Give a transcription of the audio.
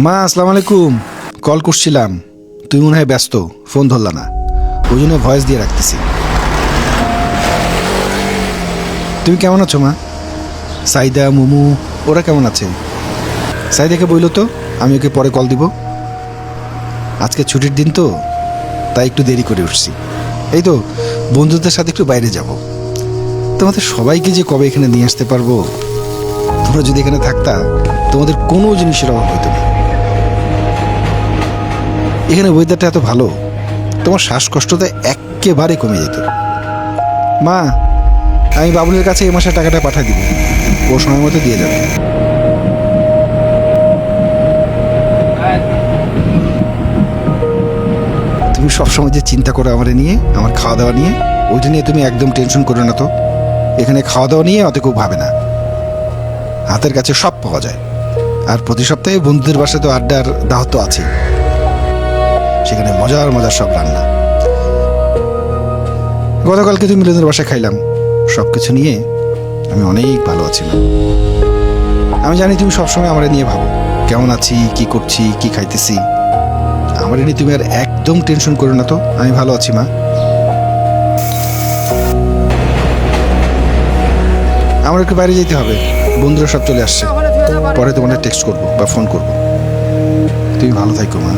মা আসসালামু আলাইকুম। কল করছিলাম, তুই মনে হয় ব্যস্ত, ফোন ধরলা না, ওই জন্য ভয়েস দিয়ে রাখতেছি। তুমি কেমন আছো মা? সাইদা, মুমু ওরা কেমন আছে? সাইদাকে বইল তো আমি ওকে পরে কল দিব। আজকে ছুটির দিন তো, তাই একটু দেরি করে উঠছি। এই তো বন্ধুদের সাথে একটু বাইরে যাব। তোমাদের সবাইকে যে কবে এখানে নিয়ে আসতে পারবো। তোমরা যদি এখানে থাকতা তোমাদের কোনো জিনিসের অভাব হইতো না। এখানে ওয়েদারটা এত ভালো, তোমার শ্বাসকষ্টটা একেবারে কমে যেত। মা, আমি বাবুলের কাছে এই মাসে টাকাটা পাঠিয়ে দিব, ও সময় মতো দিয়ে যাবে। তুমি সবসময় যে চিন্তা করো আমার নিয়ে, আমার খাওয়া দাওয়া নিয়ে, ওইটা নিয়ে তুমি একদম টেনশন করো না তো। এখানে খাওয়া দাওয়া নিয়ে অত কেউ ভাবে না, হাতের কাছে সব পাওয়া যায়। আর প্রতি সপ্তাহে বন্ধুদের বাসায় তো আড্ডার দাওয়াত তো আছেই, সেখানে মজার মজার সব রান্না। গতকালকে তুমি মিলনের বাসায় খাইলাম, সব কিছু নিয়ে আমি অনেক ভালো আছি না। আমি জানি তুমি সবসময় আমার নিয়ে ভাবো, কেমন আছি, কি করছি, কি খাইতেছি। আমার নিয়ে তুমি আর একদম টেনশন করো না তো, আমি ভালো আছি মা। আমার একটু বাইরে যেতে হবে, বন্ধুরা সব চলে আসছে, পরে তোমাদের টেক্সট করবো বা ফোন করবো। তুমি ভালো থাকো মা।